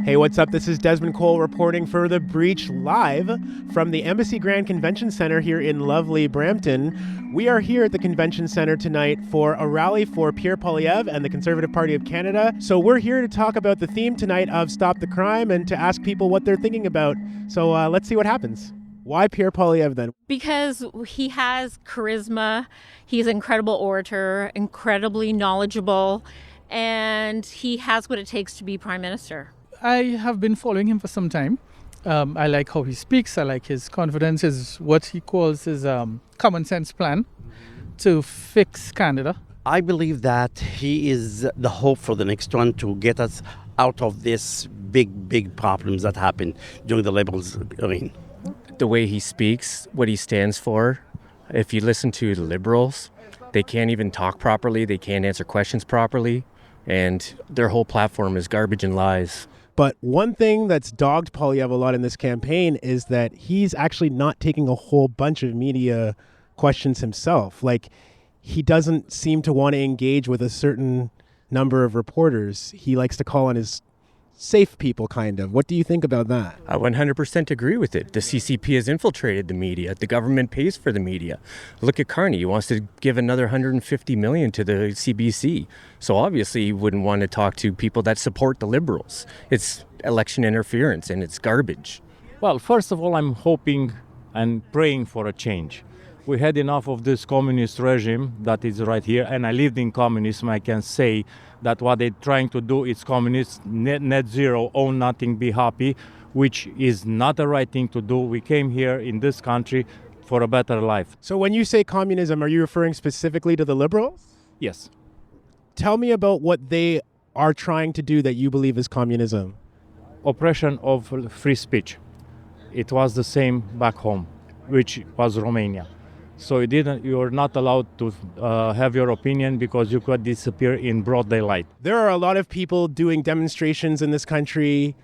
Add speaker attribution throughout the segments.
Speaker 1: Hey, what's up? This is Desmond Cole reporting for The Breach live from the Embassy Grand Convention Center here in lovely Brampton. We are here at the Convention Center tonight for a rally for Pierre Poilievre and the Conservative Party of Canada. So we're here to talk about the theme tonight of Stop the Crime and to ask people what they're thinking about. So let's see what happens. Why Pierre Poilievre then?
Speaker 2: Because he has charisma, he's an incredible orator, incredibly knowledgeable, and he has what it takes to be Prime Minister.
Speaker 3: I have been following him for some time. I like how he speaks. I like his confidence, what he calls his common sense plan to fix Canada.
Speaker 4: I believe that he is the hope for the next one to get us out of this big problems that happened during the Liberals' reign.
Speaker 5: The way he speaks, what he stands for, if you listen to the Liberals, they can't even talk properly, they can't answer questions properly, and their whole platform is garbage and lies.
Speaker 1: But one thing that's dogged Poilievre a lot in this campaign is that he's actually not taking a whole bunch of media questions himself. Like, he doesn't seem to want to engage with a certain number of reporters. He likes to call on his safe people, kind of. What do you think about that?
Speaker 5: I 100% agree with it. The CCP has infiltrated the media. The government pays for the media. Look at Carney. He wants to give another 150 million to the CBC. So obviously he wouldn't want to talk to people that support the Liberals. It's election interference and it's garbage.
Speaker 6: Well, first of all, I'm hoping and praying for a change. We had enough of this communist regime that is right here, and I lived in communism. I can say that what they're trying to do is communist, net zero, own nothing, be happy, which is not the right thing to do. We came here in this country for a better life.
Speaker 1: So when you say communism, are you referring specifically to the Liberals?
Speaker 6: Yes.
Speaker 1: Tell me about what they are trying to do that you believe is communism.
Speaker 6: Oppression of free speech. It was the same back home, which was Romania. So you're not allowed to have your opinion because you could disappear in broad daylight.
Speaker 1: There are a lot of people doing demonstrations in this country,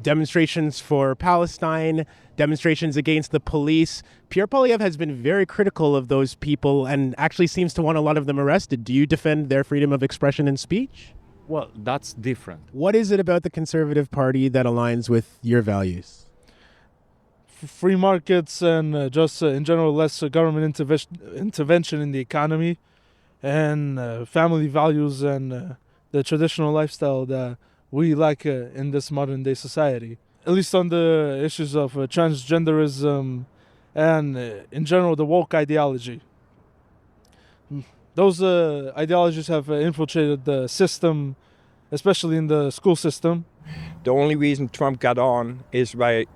Speaker 1: demonstrations for Palestine, demonstrations against the police. Pierre Poilievre has been very critical of those people and actually seems to want a lot of them arrested. Do you defend their freedom of expression and speech?
Speaker 6: Well, that's different.
Speaker 1: What is it about the Conservative Party that aligns with your values?
Speaker 7: Free markets and just in general less government intervention in the economy and family values and the traditional lifestyle that we like in this modern day society. At least on the issues of transgenderism and in general the woke ideology. Those ideologies have infiltrated the system, especially in the school system.
Speaker 8: The only reason Trump got on is by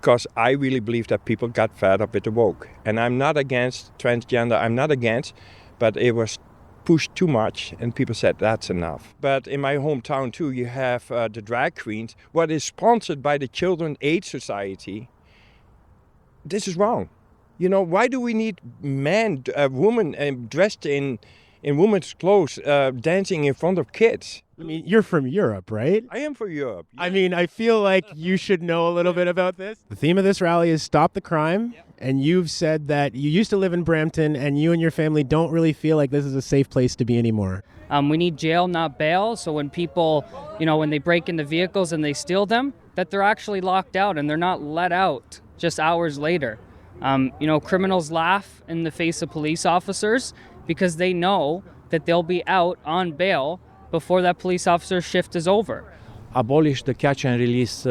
Speaker 8: because I really believe that people got fed up with the woke. And I'm not against transgender, but it was pushed too much and people said that's enough. But in my hometown too, you have the drag queens, what is sponsored by the Children's Aid Society. This is wrong. You know, why do we need men, women dressed in women's clothes dancing in front of kids?
Speaker 1: I mean, you're from Europe, right?
Speaker 8: I am from Europe.
Speaker 1: I mean, I feel like you should know a little bit about this. The theme of this rally is Stop the Crime, and you've said that you used to live in Brampton, and you and your family don't really feel like this is a safe place to be anymore.
Speaker 9: We need jail, not bail, so when people, when they break into vehicles and they steal them, that they're actually locked out and they're not let out just hours later. Criminals laugh in the face of police officers because they know that they'll be out on bail before that police officer's shift is over.
Speaker 6: Abolish the catch and release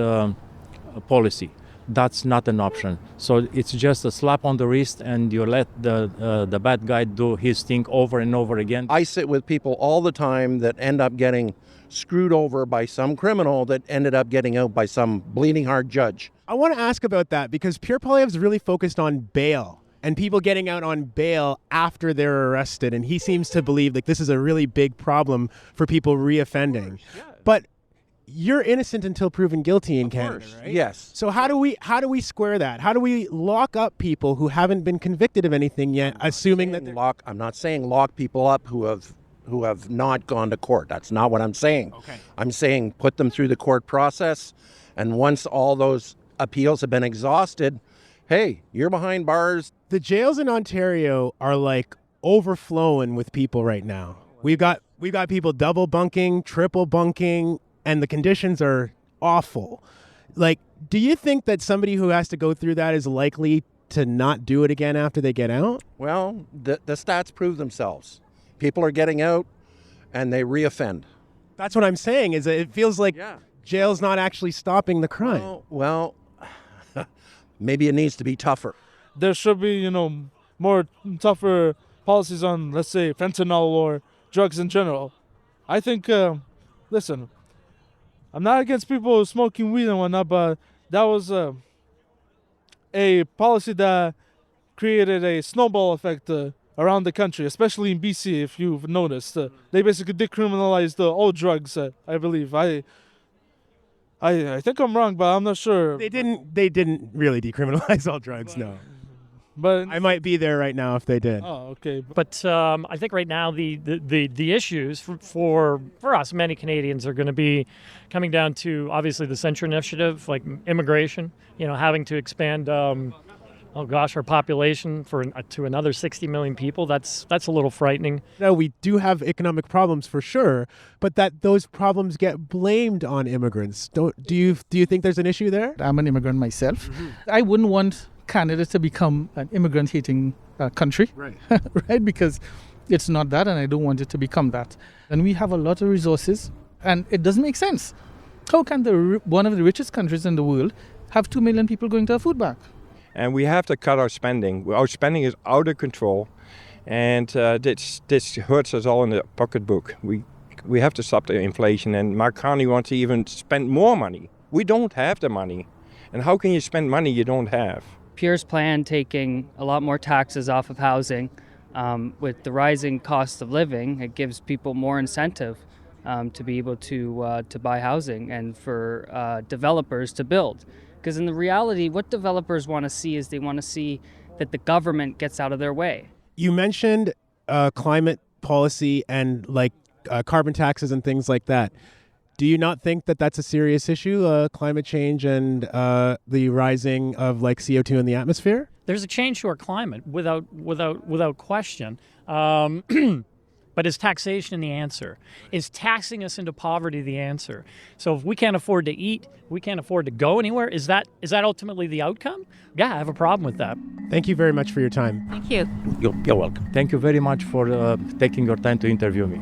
Speaker 6: policy. That's not an option. So it's just a slap on the wrist and you let the bad guy do his thing over and over again.
Speaker 4: I sit with people all the time that end up getting screwed over by some criminal that ended up getting out by some bleeding heart judge.
Speaker 1: I want to ask about that because Pierre Poilievre's really focused on bail and people getting out on bail after they're arrested. And he seems to believe like this is a really big problem for people reoffending. Yeah. But you're innocent until proven guilty in Canada, right?
Speaker 4: Yes.
Speaker 1: So how do we square that? How do we lock up people who haven't been convicted of anything yet, assuming that
Speaker 4: I'm not saying lock people up who have not gone to court. That's not what I'm saying.
Speaker 1: Okay.
Speaker 4: I'm saying put them through the court process, and once all those appeals have been exhausted, hey, you're behind bars.
Speaker 1: The jails in Ontario are like overflowing with people right now. We've got We've got people double bunking, triple bunking, and the conditions are awful. Like, do you think that somebody who has to go through that is likely to not do it again after they get out?
Speaker 10: Well, the stats prove themselves. People are getting out and they reoffend.
Speaker 1: That's what I'm saying, is that it feels like jail's not actually stopping the crime.
Speaker 10: Well, maybe it needs to be tougher.
Speaker 7: There should be, more tougher policies on, let's say, fentanyl or drugs in general. I think, listen, I'm not against people smoking weed and whatnot, but that was a policy that created a snowball effect around the country, especially in BC, if you've noticed. They basically decriminalized all drugs, I believe. I think I'm wrong, but I'm not sure.
Speaker 1: They didn't really decriminalize all drugs, no.
Speaker 7: But
Speaker 1: I might be there right now if they did.
Speaker 7: Oh, okay.
Speaker 11: But I think right now the issues for us, many Canadians, are going to be coming down to obviously the Centre Initiative, like immigration. Having to expand, our population to another 60 million people. That's a little frightening.
Speaker 1: No, we do have economic problems for sure, but that those problems get blamed on immigrants. Do you think there's an issue there?
Speaker 3: I'm an immigrant myself. Mm-hmm. I wouldn't want Canada to become an immigrant-hating country,
Speaker 1: right?
Speaker 3: Right, because it's not that, and I don't want it to become that. And we have a lot of resources, and it doesn't make sense. How can one of the richest countries in the world have 2 million people going to a food bank?
Speaker 8: And we have to cut our spending. Our spending is out of control, and this hurts us all in the pocketbook. We have to stop the inflation, and Mark Carney wants to even spend more money. We don't have the money, and how can you spend money you don't have?
Speaker 9: Pierre's plan taking a lot more taxes off of housing, with the rising cost of living, it gives people more incentive to be able to buy housing and for developers to build. Because in the reality, what developers want to see is they want to see that the government gets out of their way.
Speaker 1: You mentioned climate policy and carbon taxes and things like that. Do you not think that that's a serious issue, climate change and the rising of CO2 in the atmosphere?
Speaker 11: There's a change to our climate without question. But is taxation the answer? Is taxing us into poverty the answer? So if we can't afford to eat, we can't afford to go anywhere, is that ultimately the outcome? Yeah, I have a problem with that.
Speaker 1: Thank you very much for your time.
Speaker 2: Thank you.
Speaker 10: You're welcome.
Speaker 6: Thank you very much for taking your time to interview me.